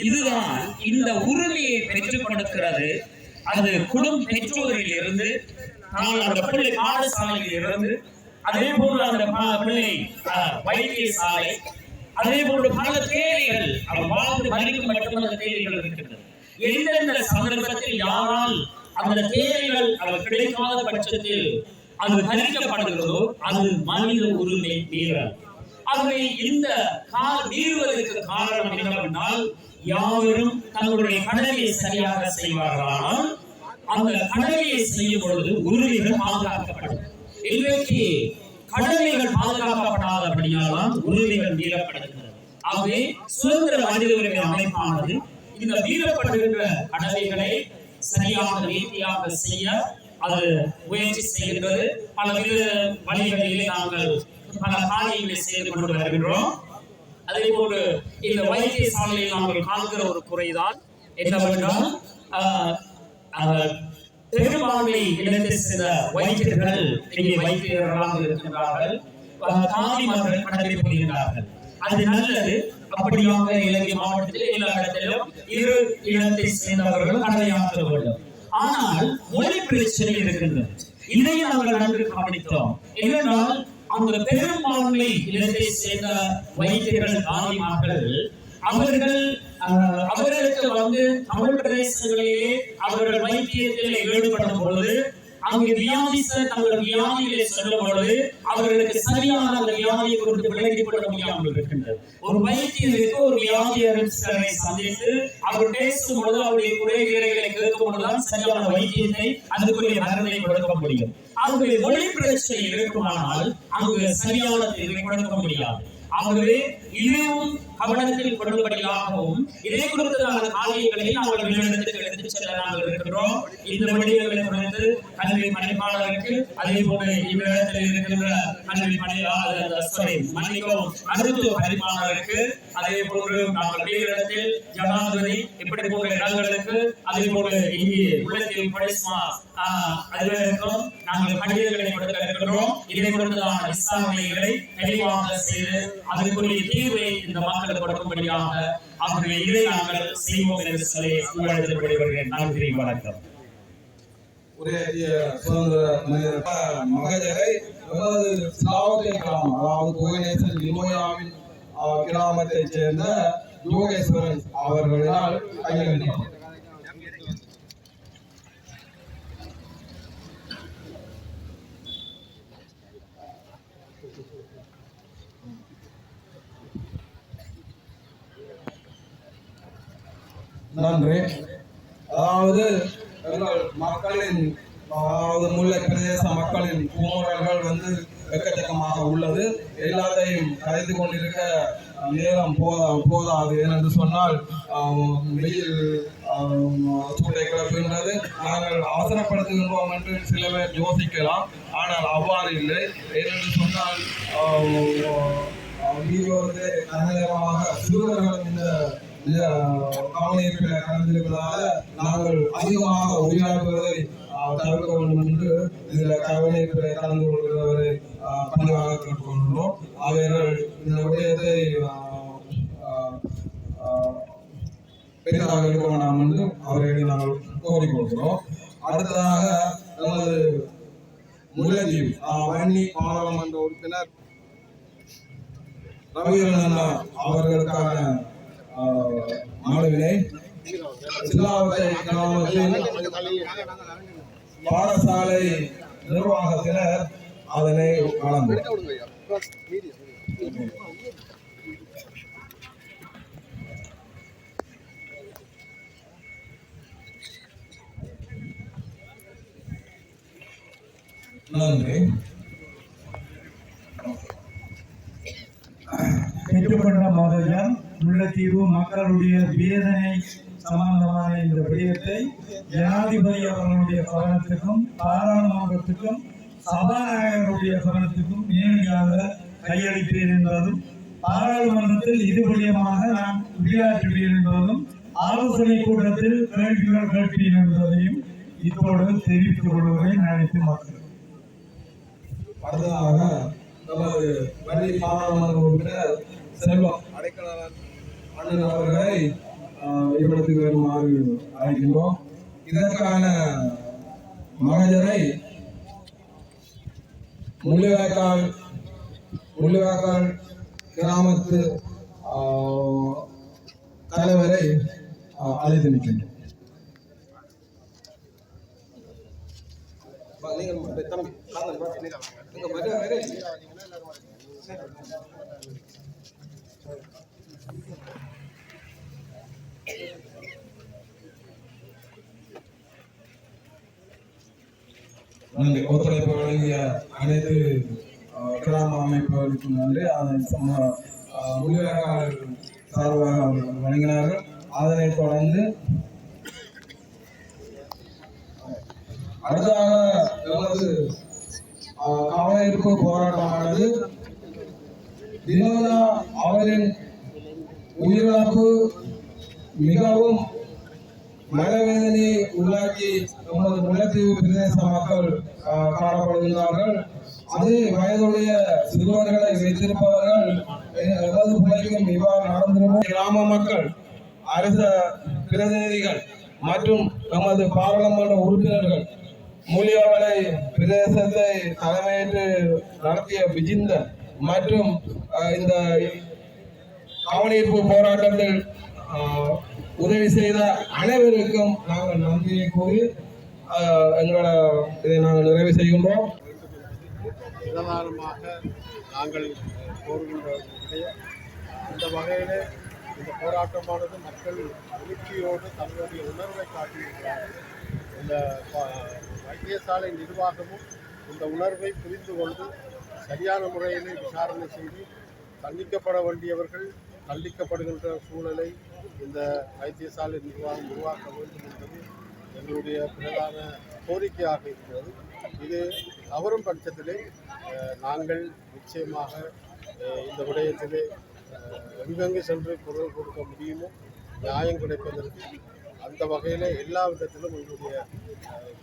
இதுதான் இந்த உரிமையை பெற்றுக் கொடுக்கிறது. அது குடும்ப பெற்றோரில் இருந்து அந்த பிள்ளை பாடசாலையில் இருந்து, அதே போன்று அந்த பிள்ளை வைத்தியசாலை, அதே போன்று பல தேவைகள் வாழ்ந்து மறிக்கும் மட்டும் அந்த தேவைகள் இருக்கின்றது. எந்தெந்த சந்தர்ப்பத்தில் யாரால் அந்த தேவைகள் அவர் கிடைக்காத பட்சத்தில் அது பறிக்கப்படுகிறதோ அது மனித உரிமை மீறல். ஆகவே இந்த மீறுவதற்கு காரணம் என்னவென்றால், யாவரும் தங்களுடைய கடமையை சரியாக செய்வார்களானால் அந்த கடமையை செய்யும் பொழுது உரிமைகள் பாதுகாக்கப்படும். இன்றைக்கு கடமைகள் பாதுகாக்கப்படாதபடியால்தான் உரிமைகள் மீறப்படுகின்றன. ஆகவே சுதந்திர மனித உரிமை அமைப்பானது இந்த மீறப்படுகின்ற கடமைகளை சரியாக நீதியாக செய்ய அது முயற்சி செய்கின்றது. பலவித வழிகளிலே நாங்கள் பல காரியங்களை செய்து கொண்டு வருகின்றோம். அதே போன்று இந்த வைத்தியசாலையில் நாங்கள் காண்கிற ஒரு குறைதான் என்னவென்றால், பெரும்பான்மை இடத்தை சில வைத்தியர்கள் இங்கே வைத்தியர்களாக இருக்கின்றார்கள், தாதிமார்கள் கடமை புரிகின்றார்கள். அது நல்லது. அப்படியாக இலங்கை மாவட்டத்தில் எல்லா இடத்திலும் இரு இடத்தை சேர்ந்தவர்கள் கடமையாற்ற வேண்டும். ஆனால் மொழி பிரச்சனை இருக்கின்றது. இதையும் நாங்கள் நன்கு கவனித்தோம். ஏனென்றால் அந்த பெரும்பான்மை இடத்தை சேர்ந்த வைத்தியர்கள் தாதிமார்கள் அவர்களுக்கு தமிழ் பிரதேசங்களிலே அவர்கள் வைத்தியத்தில் ஈடுபடும் பொழுது அங்கு வியாதிஸ்தர் தங்கள் வியாதிகளை சொல்லும் பொழுது அவர்களுக்கு சரியான அந்த வியாதியை குறித்து விளங்கிக் கொள்ள முடியாமல் இருக்கின்றது. ஒரு வைத்தியருக்கு ஒரு வியாதியரை சந்தித்து அவர் பேசும் பொழுது அவருடைய குறைகளை கேட்கும் பொழுதுதான் சரியான வைத்தியத்தை அதுக்குரிய மருந்தை கொடுக்க முடியும். ஆகவே மொழி பிரச்சனை இருக்குமானால் அங்கு சரியான தீர்வை கொடுக்க முடியாது. ஆகவே இதுவும் கவனத்தில் கொள்ளும்படியாகவும் இதை குறித்தான காரியங்களை நாங்கள் வெளியிடத்துக்கு எடுத்துச் செல்ல நாங்கள் இருக்கின்றோம். இந்த விடயங்களை குறித்து கல்வி பணிப்பாளருக்கு, அதே போல இவ்விடத்தில் இருக்கின்ற கல்வி மருத்துவ பணிப்பாளருக்கு, அதே போன்று நாங்கள் வெளியிடத்தில் ஜனாதிபதி இப்படி போன்ற இடங்களுக்கு, அதே போல இங்கே உள்ளத்தில் படிஸ்மா அதுவரைக்கும் நாங்கள் கடிதங்களை கொடுக்க இருக்கின்றோம். இதை குறித்தான விசாரணைகளை தெளிவாக செய்து அதற்குரிய தீர்வை இந்த மக்களுக்கு கொடுக்கும்படியாக அவர்கள் இதை நாங்கள் செய்வோம் என்று சொல்லி உங்களுக்கு விடைபெறுகிறேன். நன்றி, வணக்கம். உரையாற்றிய சுதந்திர மகஜரை கிராமம், அதாவது கோயிலேசன் லிமோயாவின் கிராமத்தைச் சேர்ந்த யோகேஸ்வரன் அவர்களினால் கையெழுத்தாகும். நன்றி. அதாவது எங்கள் மக்களின், அதாவது முல்லை பிரதேச மக்களின் குமுறல்கள் எக்கச்சக்கமாக உள்ளது. எல்லாத்தையும் கரைத்து கொண்டிருக்க நேரம் போதாது. ஏனென்று சொன்னால் வெயில் சூட்டை கிளப்புகின்றது. நாங்கள் அவசரப்படுத்துகின்றோம் என்று சில பேர் யோசிக்கலாம். ஆனால் அவ்வாறு இல்லை. ஏனென்று சொன்னால் அநேகமாக சிறுவர்கள் இந்த கவனிப்பில் கலந்திருப்பதால நாங்கள் அதிகமாக உரையாடுவதை தவிர்க்க வேண்டும் என்று இதில் கவனிப்பில் கலந்து கொள்கிறவரை பணிவாக கேட்டுக்கொள்கிறோம். அவர்கள் இந்த விடயத்தை பெரிதாக இருக்க வேண்டாம் என்று அவர்களை நாங்கள் கோரிக்கொள்கிறோம். அடுத்ததாக நமது முல்லைத்தீவு வன்னி பாராளுமன்ற உறுப்பினர் ரவிகரன் அவர்களுக்கான மனுவினை சிலாவத்தை கிராமத்தில் பாடசாலை நிர்வாகத்தினர் அதனை வழங்குவார். நன்றி. ஏற்றுக்கொண்ட மதஜர் முல்லைத்தீவு மக்களுடைய வேதனை சம்பந்தமான இந்த விடயத்தை ஜனாதிபதி அவர்களுடைய கவனத்துக்கும் பாராளுமன்றத்துக்கும் சபாநாயகருடைய கவனத்துக்கும் நேரடியாக கையளிப்பேன் என்பதும் பாராளுமன்றத்தில் இது விடயமாக நான் உரையாற்றுவேன் என்பதும் ஆலோசனை கூட்டத்தில் கேள்விகள் கேட்பேன் என்பதையும் இதோடு தெரிவித்துக் கொள்வதை நினைத்து மக்கள். அடுத்ததாக நமது வன்னி பாராளுமன்ற உறுப்பினர் செல்வம் அடைக்கலன் அண்ணன் அவர்களை இவ்விடத்துக்கு வருமாறு அழைக்கின்றோம். இதற்கான மகஜரை முள்ளிவாய்க்கால் கிராமத்து தலைவரை அழைத்து நிற்கின்றோம். நன்றி. ஒத்துழைப்பு வழங்கிய அனைத்து கிராம அமைப்புகளுக்கும் நன்றி. அதன் முள்ளிவாய்க்கால் சார்பாக அவர்கள் வழங்கினார்கள். அதனைத் தொடர்ந்து அடுத்ததாக எமது கவனஈர்ப்பு போராட்டமானது வினோதா அவரின் உயிரிழப்பு மிகவும் மனவேதனையை உள்ளாக்கி நமது முல்லைத்தீவு பிரதேச மக்கள் காணப்படுகின்றார்கள். அதே வயதுடைய சிறுவர்களை வைத்திருப்பவர்கள் எமது பிள்ளைக்கும் இவ்வாறு நடந்திருக்கும். கிராம மக்கள், அரச பிரதிநிதிகள் மற்றும் நமது பாராளுமன்ற உறுப்பினர்கள் மூலியவளை பிரதேசத்தை தலைமையேற்று நடத்திய விஜிந்த மற்றும் இந்த கவனஈர்ப்பு போராட்டத்தில் உதவி செய்த அனைவருக்கும் நாங்கள் நன்றியை கூறி இதை நாங்கள் நிறைவு செய்கின்றோம். பிரதானமாக நாங்கள் கோருகின்ற இந்த வகையில் இந்த போராட்டமானது மக்கள் எழுச்சியோடு தங்களுடைய உணர்வை காட்டியிருக்கிறார்கள். இந்த வைத்தியசாலை நிர்வாகமும் இந்த உணர்வை புரிந்து கொண்டு சரியான முறையில் விசாரணை செய்து தண்டிக்கப்பட வேண்டியவர்கள் தண்டிக்கப்படுகின்ற சூழலை இந்த வைத்தியசாலை நிர்வாகம் உருவாக்க வேண்டும் என்பது எங்களுடைய பிரதான கோரிக்கையாக இருக்கிறது. இது தவறும் பட்சத்திலே நாங்கள் நிச்சயமாக இந்த விடயத்திலே எங்கெங்கு சென்று குரல் கொடுக்க முடியுமோ நியாயம் கிடைப்பதற்கு அந்த வகையில் எல்லா விதத்திலும் எங்களுடைய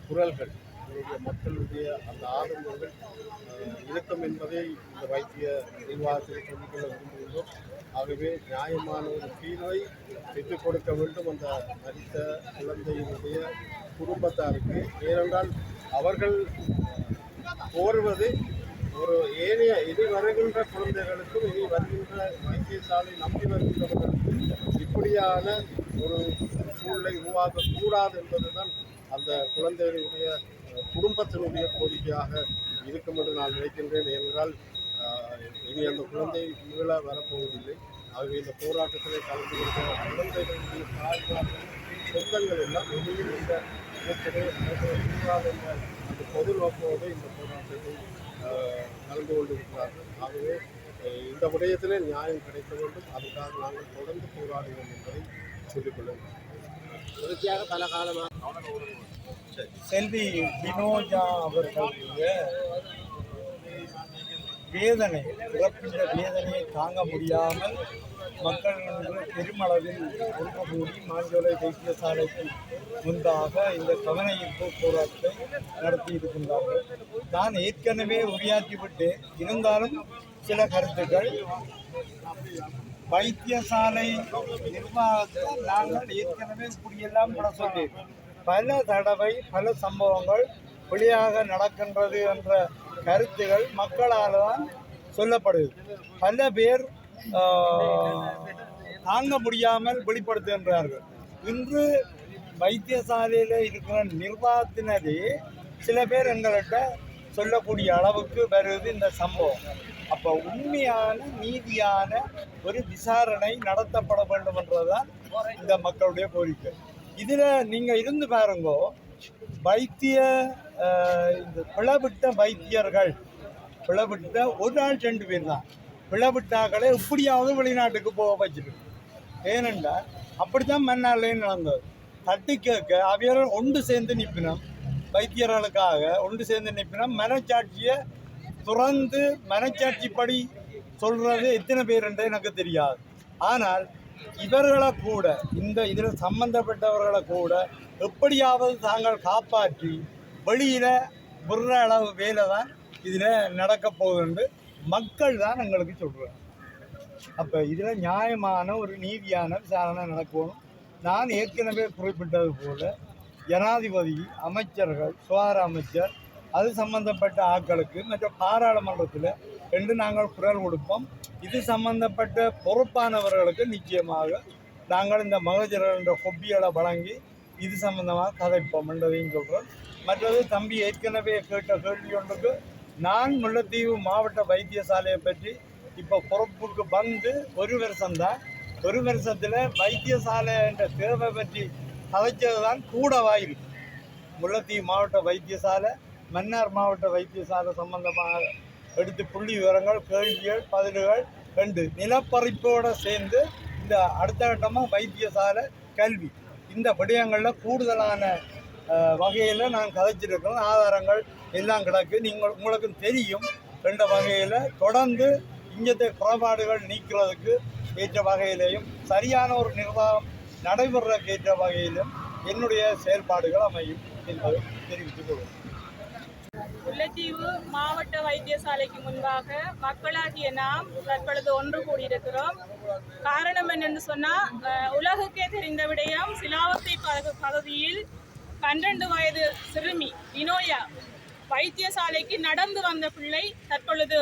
குரல்கள், எங்களுடைய மக்களுடைய அந்த ஆதரவுகள் இருக்கும் என்பதை இந்த வைத்திய நிர்வாகத்தில் சொல்லிக்கொள்ள விரும்புகின்றோம். ஆகவே நியாயமான ஒரு தீர்வை பெற்றுக் கொடுக்க வேண்டும் அந்த மரித்த குழந்தையினுடைய குடும்பத்தாருக்கு. ஏனென்றால் அவர்கள் கோருவது ஒரு ஏனைய இனி வருகின்ற குழந்தைகளுக்கும் இனி வருகின்ற வைத்தியசாலை நம்பி வருகின்றவர்களுக்கும் இப்படியான ஒரு சூழலை உருவாக்கக்கூடாது என்பதுதான் அந்த குழந்தைகளுடைய குடும்பத்தினுடைய கோரிக்கையாக இருக்கும் என்று நான் நினைக்கின்றேன். ஏனென்றால் இனி அந்த குழந்தை மீள வரப்போவதில்லை. ஆகவே இந்த போராட்டத்தில் கலந்து கொண்ட குழந்தைகளுடைய தாய்மார்கள் சொந்தங்கள் எல்லாம் இனியும் இந்த இயக்கத்தை என்ற அந்த பொது நோக்கோடு இந்த போராட்டத்தை கலந்து கொண்டிருக்கிறார்கள். ஆகவே இந்த விடயத்திலே நியாயம் கிடைக்க வேண்டும். அதுக்காக நாங்கள் தொடர்ந்து போராடுவோம் என்பதை சொல்லிக்கொள்ள வேண்டும். தொடர்ச்சியாக பல காலமாக செல்வி வினோஜா அவர்களுடைய வேதனை, இறப்பின்ற வேதனையை தாங்க முடியாமல் மக்கள் பெருமளவில் ஒன்று கூடி மாஞ்சோலை வைத்தியசாலைக்கு முன்பாக இந்த கவனஈர்ப்பு போராட்டத்தை நடத்தி இருக்கின்றார்கள். நான் ஏற்கனவே உரையாற்றிவிட்டு இருந்தாலும் சில கருத்துக்கள் வைத்தியசாலை நிர்வாகத்தில் நாங்கள் ஏற்கனவே இப்படியெல்லாம் கூட சொல்லி பல தடவை பல சம்பவங்கள் வெளியாக நடக்கின்றது என்ற கருத்துகள் மக்களால் தான் சொல்லப்படுது. பல பேர் தாங்க முடியாமல் வெளிப்படுத்துகின்றார்கள். இன்று வைத்தியசாலையில் இருக்கிற நிர்வாகத்தினரே சில பேர் எங்கள்கிட்ட சொல்லக்கூடிய அளவுக்கு வருது இந்த சம்பவம். அப்போ உண்மையான நீதியான ஒரு விசாரணை நடத்தப்பட வேண்டும் என்றதுதான் இந்த மக்களுடைய கோரிக்கை. இதில் நீங்கள் இருந்து பாருங்கோ, இந்த பிளவிட்ட வைத்தியர்கள் பிளவிட்ட ஒரு நாள் 2 பேர் தான். பிளவிட்டாக்களை எப்படியாவது வெளிநாட்டுக்கு போக வச்சிருக்கு. ஏனென்றால் அப்படித்தான் மன்னார்லையும் நடந்தது. தட்டி கேட்க அவையர்கள் ஒன்று சேர்ந்து நிற்பினோம், வைத்தியர்களுக்காக ஒன்று சேர்ந்து நிற்பினோம். மனச்சாட்சியை துறந்து மனச்சாட்சிப்படி சொல்கிறது எத்தனை பேர் என்று எனக்கு தெரியாது. ஆனால் இவர்களை கூட இதில் சம்பந்தப்பட்டவர்களை கூட எப்படியாவது தாங்கள் காப்பாற்றி வெளியில் விடுற அளவு வேலை தான் இதில் நடக்க போகுதுன்னு மக்கள் தான் எங்களுக்கு சொல்கிறாங்க. அப்போ இதில் நியாயமான ஒரு நீதியான விசாரணை நடக்கணும். நான் ஏற்கனவே குறிப்பிட்டது போல ஜனாதிபதி, அமைச்சர்கள், சுகாதார அமைச்சர், அது சம்பந்தப்பட்ட ஆட்களுக்கு மற்றும் பாராளுமன்றத்தில் என்று நாங்கள் குரல் கொடுப்போம். இது சம்பந்தப்பட்ட பொறுப்பானவர்களுக்கு நிச்சயமாக நாங்கள் இந்த மகஜர் என்ற கொப்பிகளை வழங்கி இது சம்பந்தமாக கதைப்போம் என்றதையும் சொல்கிறோம். மற்றது தம்பி ஏற்கனவே கேட்ட கேள்வி ஒன்றுக்கு நான் முல்லைத்தீவு மாவட்ட வைத்தியசாலையை பற்றி இப்போ பொறுப்புக்கு வந்து ஒரு வருஷம்தான். ஒரு வருஷத்தில் வைத்தியசாலை என்ற தேவை பற்றி கதைச்சது தான் கூடவாக இருக்கு. முல்லைத்தீவு மாவட்ட வைத்தியசாலை, மன்னார் மாவட்ட வைத்தியசாலை சம்பந்தமாக எடுத்து புள்ளி விவரங்கள், கேள்விகள், பதில்கள் ரெண்டு நிலப்பறிப்போடு சேர்ந்து இந்த அடுத்த கட்டமாக வைத்தியசாலை, கல்வி, இந்த விடயங்களில் கூடுதலான வகையில் நான் கதைச்சிருக்கிறோம். ஆதாரங்கள் எல்லாம் கிடக்கு. உங்களுக்கு தெரியும். என்ற வகையில் தொடர்ந்து இங்கத்தை குறைபாடுகள் நீக்கிறதுக்கு ஏற்ற வகையிலையும் சரியான ஒரு நிர்வாகம் நடைபெறக்கு ஏற்ற வகையிலும் என்னுடைய செயல்பாடுகள் அமையும் என்பதை தெரிவித்துக் கொள்வோம். முல்லைத்தீவு மாவட்ட வைத்தியசாலைக்கு முன்பாக மக்களாகிய நாம் தற்பொழுது ஒன்று கூடியிருக்கிறோம். காரணம் என்னென்னு சொன்னால், உலகுக்கே தெரிந்த விடயம், சிலாவத்தை பகுதியில் 12 வயது சிறுமி வினோயா வைத்தியசாலைக்கு நடந்து வந்த பிள்ளை தற்பொழுது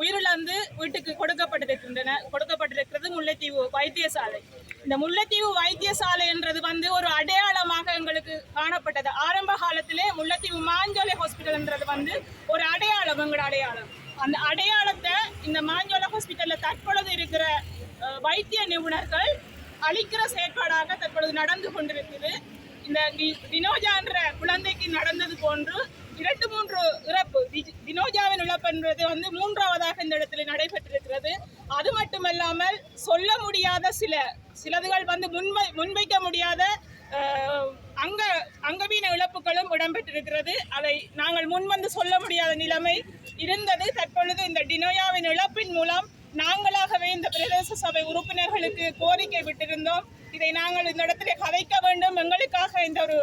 உயிரிழந்து வீட்டுக்கு கொடுக்கப்பட்டிருக்கிறது முல்லைத்தீவு வைத்தியசாலை. இந்த முல்லைத்தீவு வைத்தியசாலை என்றது ஒரு அடையாளமாக எங்களுக்கு காணப்பட்டது. ஆரம்ப காலத்திலே முல்லைத்தீவு மாஞ்சோலை ஹாஸ்பிட்டல் என்றது ஒரு அடையாளம், எங்களோட அடையாளம். அந்த அடையாளத்தை இந்த மாஞ்சோலை ஹாஸ்பிட்டலில் தற்பொழுது இருக்கிற வைத்திய நிபுணர்கள் அளிக்கிற செயற்பாடாக தற்பொழுது நடந்து கொண்டிருக்குது. இந்த வினோஜா என்ற குழந்தைக்கு நடந்தது போன்று 2-3 இறப்பு, வினோஜாவின் இழப்பு என்பது 3ஆவதாக இந்த இடத்துல நடைபெற்றிருக்கிறது. அது மட்டுமல்லாமல் சொல்ல முடியாத சிலதுகள் முன்வைக்க முடியாத அங்கவீன இழப்புகளும் இடம்பெற்றிருக்கிறது. அதை நாங்கள் முன்வந்து சொல்ல முடியாத நிலைமை இருந்தது. தற்பொழுது இந்த டினோயாவின் இழப்பின் மூலம் நாங்களாகவே இந்த பிரதேச சபை உறுப்பினர்களுக்கு கோரிக்கை விட்டிருந்தோம். இதை நாங்கள் இந்த இடத்துல கதைக்க வேண்டும், எங்களுக்காக இந்த ஒரு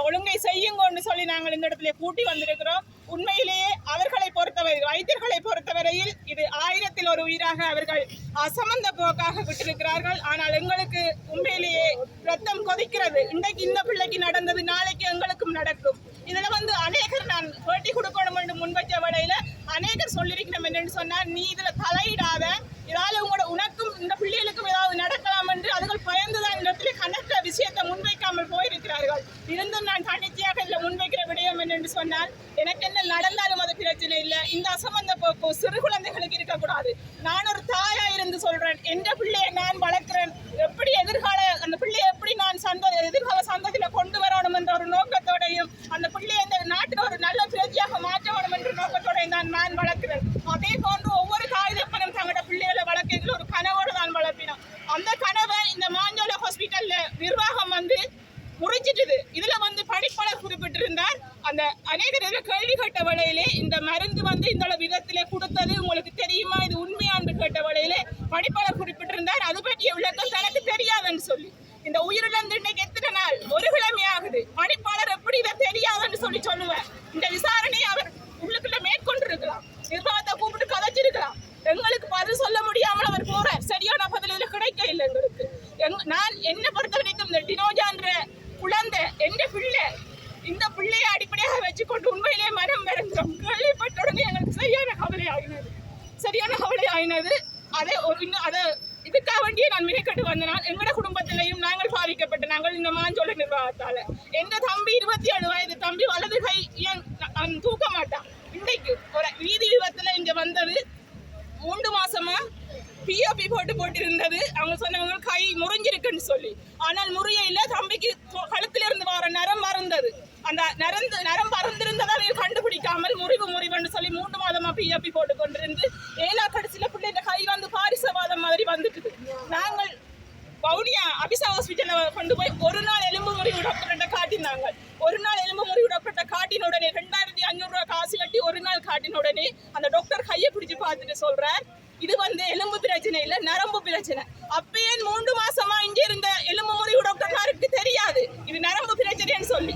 ஒழுங்கை செய்யுங்கன்னு சொல்லி நாங்கள் இந்த இடத்துல கூட்டி வந்திருக்கிறோம். உண்மையிலேயே அவர்களை பொறுத்தவரை, வைத்தியர்களை பொறுத்தவரையில் இது 1000-ல் ஒரு உயிராக அவர்கள் அசமந்த போக்காக விட்டிருக்கிறார்கள். ஆனால் எங்களுக்கு உண்மையிலேயே ரத்தம் கொதிக்கிறது. இன்றைக்கு இந்த பிள்ளைக்கு நடந்தது, நாளைக்கு எங்களுக்கும் நடக்கும். இதில் அநேகர் நான் பேட்டி கொடுக்கணும் என்று முன்வச்ச வேளையில் அநேகர் சொல்லியிருக்கிறோம் என்னென்னு சொன்னால், நீ இதில் தலையிடாத, இதால் உனக்கும் இந்த பிள்ளைகளுக்கும் ஏதாவது நடக்கலாம் என்று அதுகள் பயந்துதான் இந்த இடத்துல கணக்க விஷயத்தை முன்வைக்காமல் போயிருக்கிறார்கள். இருந்தும் நான் தனிச்சையாக இதில் முன்வைக்கிற விடயம் என்னென்று சொன்னால், எனக்கு என்ன நடந்தாலும் அது பிரச்சனை இல்லை. இந்த அசம்பந்த போக்கு சிறு குழந்தைகளுக்கு இருக்கக்கூடாது. நான் ஒரு தாயா இருந்து சொல்றேன், எந்த பிள்ளையை நான் வளர்க்கிறேன், எப்படி அந்த பிள்ளையை எப்படி நான் எதிர்கால சந்ததியில கொண்டு வரணும் என்ற ஒரு நோக்கத்தோடையும், அந்த பிள்ளையை இந்த நாட்டில் ஒரு நல்ல பிரஜையாக மாற்ற வேண்டும் என்ற நோக்கத்தோடையும் நான் வளர்க்கிறேன். அதே போன்று ஒவ்வொரு தாய்தப்பனும் தங்களோட பிள்ளைகளை வளர்க்கிறதுல ஒரு கனவோடு தான் வளர்ப்பினோம். அந்த கனவை இந்த மாஞ்சோலை ஹாஸ்பிட்டல்ல நிர்வாகம் முறிச்சிட்டுது. இதுல படிப்பாளர் குறிப்பிட்டிருந்தார். அந்த அநேகர் கேள்வி கேட்ட வேளையிலே இந்த மருந்து இந்த விதத்திலே கொடுத்தது உங்களுக்கு தெரியுமா, இது உண்மையான்னு கேட்ட வேளையிலே படிப்பாளர் குறிப்பிட்டிருந்தார். அது பற்றிய விளக்கம் தனக்கு தெரியாதுன்னு சொல்லி, இந்த உயிரிழந்து இன்னைக்கு எத்தனை நாள், ஒரு கிழமை ஆகுது. படிப்பாளர் எப்படி இதை தெரியாதுன்னு சொல்லுவேன். இந்த விசாரணையை அவர் உள்ளுக்குள்ள மேற்கொண்டிருக்கலாம், நிர்வாகத்தை கூப்பிட்டு கதைச்சிருக்கலாம். எங்களுக்கு பதில் சொல்ல முடியாமல் அவர் போறார். சரியான பதில் கிடைக்க இல்லை எங்களுக்கு. நான் என்ன பொறுத்த வரைக்கும் இந்த டினோஜான்ற குழந்தை எந்த பிள்ளை, இந்த பிள்ளையை அடிப்படையாக வச்சுக்கொண்டு உண்மையிலேயே மனம் மறந்துடும். கேள்விப்பட்ட உடனே எங்களுக்கு சரியான கவலை ஆயினது. அதை இதுக்காக வேண்டிய நான் மிகக்கட்டு வந்தனால் எங்களோட குடும்பத்திலையும் நாங்கள் பாதிக்கப்பட்ட நாங்கள் இந்த மாஞ்சோலை நிர்வாகத்தால. எந்த தம்பி 27 வயது தம்பி வலது கை தூக்க மாட்டான். இன்றைக்கு ஒரு வீதி விபத்துல இங்க வந்தது 3 மாசமா பிஓபி போட்டிருந்தது. அவங்க சொன்னவங்க கை முறிஞ்சிருக்குன்னு சொல்லி, ஆனால் முறியில தம்பிக்கு கழுத்துல இருந்து வர நரம் மறந்தது. அந்த நரம் பறந்திருந்ததை கண்டுபிடிக்காமல் முறிவுன்னு சொல்லி 3 மாதமா பிஓபி போட்டு கொண்டிருந்து ஏலா கடைசியில பிள்ளைங்க கை வந்து பாரிசவாதம் மாதிரி வந்துட்டுது. நாங்கள் வவுனியா அபிசா ஹாஸ்பிட்டல்ல கொண்டு போய் ஒரு நாள் எலும்பு முறிவு டாக்டர்கிட்ட காட்டினாங்க. ஒரு நாள் எலும்பு முறிவு டாக்டர்கிட்ட காட்டின உடனே 2500 ரூபாய் காசு கட்டி ஒரு நாள் காட்டின உடனே அந்த டாக்டர் கையை பிடிச்சு பார்த்துட்டு சொல்றார், இது எலும்பு பிரச்சனை இல்ல, நரம்பு பிரச்சனை. அப்பயே 3 மாசமா இங்க இருந்த எலும்பு முறிவு டாக்டர்காருக்கு தெரியாது இது நரம்பு பிரச்சனைன்னு சொல்லி.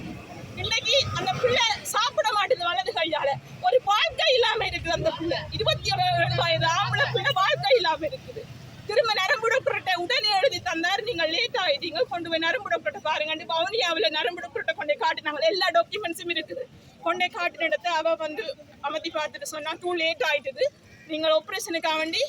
இன்னைக்கு அந்த பிள்ளை சாப்பிட மாட்டேது வலது கையால. ஒரு வாழ்க்கை இல்லாம இருக்குது அந்த பிள்ளை. 27 வயது ஆம்பளை பிள்ளை வாழ்க்கை இல்லாம இருக்குது. திரும்ப நரம்பு டாக்டர்கிட்ட உடனே எழுதி தந்தார், நீங்க லேட் ஆயிட்டீங்க, கொண்டு போய் நரம்பு டாக்டர்கிட்ட பாருங்க. வவுனியாவில் நரம்பு டாக்டர்கிட்ட கொண்டே காட்டினாங்க. எல்லா டாக்குமெண்ட்ஸும் இருக்குது. கொண்டே காட்டின இடத்த அவ அமர்த்தி பார்த்துட்டு சொன்னா, டூ லேட் ஆயிட்டுது, நீங்கள் ஆப்ரேஷனுக்காக வேண்டி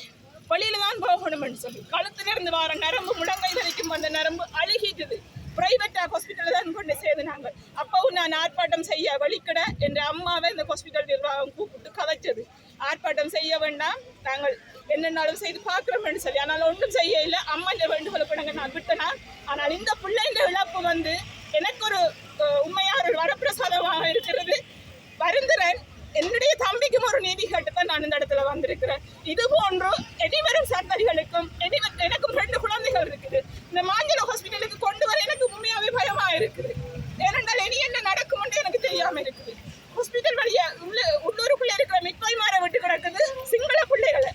வெளியில தான் போகணும்னு சொல்லி. கழுத்துல இருந்து வர நரம்பு முழங்கை வரைக்கும் வந்த நரம்பு அழுகிட்டுது. பிரைவேட் ஹாஸ்பிட்டலில் தான் கொண்டு சேர்ந்தாங்க. அப்பவும் நான் ஆர்ப்பாட்டம் செய்ய வலிக்கட என்ற அம்மாவை இந்த ஹாஸ்பிட்டல் நிர்வாகம் கூப்பிட்டு கதைச்சது. ஆர்ப்பாட்டம் செய்ய வேண்டாம், நாங்கள் என்னென்னாலும் செய்து பார்க்குறோம்னு சொல்லி. ஆனால் ஒன்றும் செய்ய இல்லை. அம்மா இந்த வேண்டுகோளுக்கு நான் விட்டனா. ஆனால் இந்த பிள்ளைங்க இழப்பு எனக்கு ஒரு உண்மையான ஒரு வரப்பிரசாதமாக இருக்கிறது. வருந்துறேன். என்னுடைய தம்பிக்கும் ஒரு நீதி கேட்டுத்தான் நான் இந்த இடத்துல வந்திருக்கிறேன். இது போன்று இனிவரும் சந்ததிகளுக்கும் எனக்கும் 2 குழந்தைகள் இருக்குது. இந்த மாஞ்சல ஹாஸ்பிட்டலுக்கு கொண்டு வர எனக்கு உண்மையாவே பயமா இருக்குது. ஏனென்றால் இனி என்ன நடக்கும் என்று எனக்கு தெரியாம இருக்குது. ஹாஸ்பிட்டல் வழியா உள்ளூருக்குள்ள இருக்கிற மிக்வாய்மார விட்டு கிடக்குது. சிங்கள பிள்ளைகளை,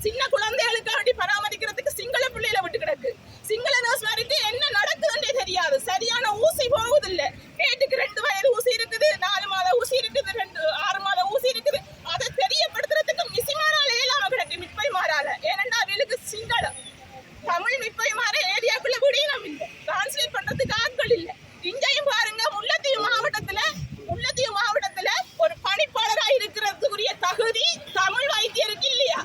சின்ன குழந்தைகளுக்கு அப்படி பராமரிக்கிறதுக்கு சிங்கள பிள்ளைகளை விட்டு கிடக்கு. சிங்கள நர்ஸ்மாருக்கு என்ன நடக்குதுன்னே தெரியாது. சரியான ஊசி போகுதில்லை. கேட்டுக்கு 2 வயது ஊசி இருக்குது, 4 மாத ஊசி இருக்குது, 6 மாத ஊசி இருக்குது. அதை தெரியப்படுத்துறதுக்கு மிசிமாரால இல்லாம கிடக்கு, மிட்பைமாரால. ஏனென்றா அவளுக்கு சிங்களம் தமிழ் மிட்பைமார ஏரியாக்குள்ள விடணும் இல்லை, டிரான்ஸ்லேட் பண்றதுக்கு ஆட்கள் இல்லை. இங்கேயும் பாருங்க, முல்லைத்தீவு மாவட்டத்துல ஒரு பணிப்பாளராக இருக்கிறதுக்குரிய தகுதி தமிழ் வைத்தியருக்கு இல்லையா?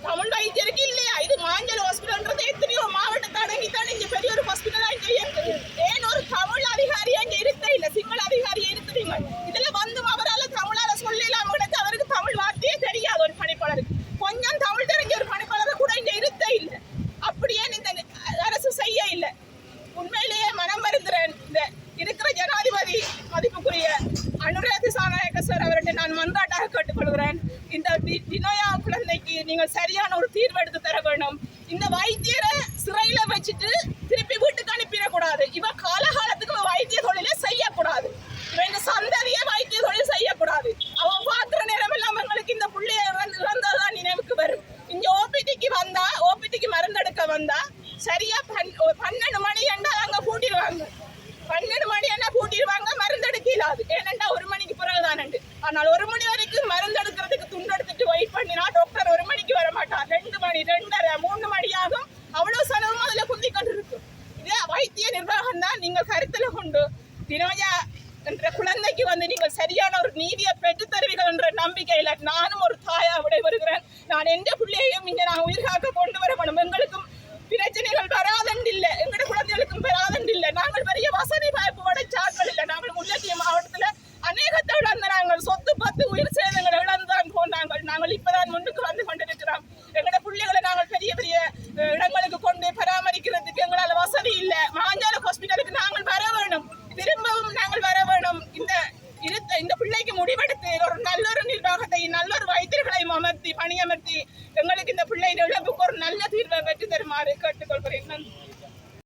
தமிழ் வைத்தியருக்கு இல்லையா? இது மாஞ்சல் ஹாஸ்பிட்டல்ன்றது எத்தனையோ மாவட்டத்தை அடங்கித்தான் இங்க பெரிய ஒரு ஹாஸ்பிட்டலா இங்க இருக்குது. ஏன் ஒரு தமிழ் அதிகாரி அங்க இருக்க இல்ல, சிங்கள அதிகாரி இருக்குறீங்க. இதுல அவரால் தமிழால சொல்லலாம். அவருக்கு தமிழ் வார்த்தையே தெரியாது. ஒரு பணிப்பாளருக்கு கொஞ்சம் தமிழ் தெரிஞ்ச ஒரு பணிப்பாளரை கூட இங்க இருக்க இல்லை. அப்படியே இந்த அரசு செய்ய இல்லை. உண்மையிலேயே மனம் வருந்துறேன். இந்த இருக்கிற ஜனாதிபதி மதிப்புக்குரிய அனுரா திசாநாயக்க சார் அவர்கிட்ட நான் மன்றாட்டாக கேட்டுக்கொள்கிறேன். இந்த டினோயா குழந்தைக்கு நீங்கள் சரியான ஒரு தீர்வு எடுத்து தர வேண்டும். இந்த வைத்தியரை சிறையில வச்சுட்டு திருப்பி வீட்டுக்கு அனுப்பிடக்கூடாது. இவ காலகாலத்துக்கு வைத்திய தொழிலை செய்யக்கூடாது. இவங்க சந்ததிய வைத்திய தொழில் செய்யக்கூடாது. அவன் பார்க்குற நேரம் எல்லாம் அவங்களுக்கு இந்த பிள்ளைய இறந்ததான் நினைவுக்கு வரும். இங்க ஓபிடிக்கு மருந்தெடுக்க வந்தா சரியா 12 மணி என்றால் அங்க கூட்டிடுவாங்க. 12 மணி என்ன கூட்டிடுவாங்க, மருந்தெடுக்க இல்லாது. ஏனென்றா 1 மணிக்கு பிறகுதான். ஆனால் 1 மணி வரைக்கும் மருந்தெடுக்கிறதுக்கு துண்டெடுத்துட்டு வெயிட் பண்ணினா டாக்டர் 1 மணிக்கு வர மாட்டார். 2 மணி 2:30 3 மணி ஆகும். அவ்வளவு செலவும் அதுல குந்தி கொண்டு இருக்கும். இதே வைத்திய நிர்வாகம் தான் நீங்கள் கருத்துல கொண்டு தினோயா என்ற குழந்தைக்கு நீங்கள் சரியான ஒரு நீதியை பெற்றுத் தருவீர்கள் என்ற நம்பிக்கையில நானும் ஒரு தாயா விடைபெறுகிறேன். நான் எந்த பிள்ளையையும் இங்க நான் உயிர் காக்க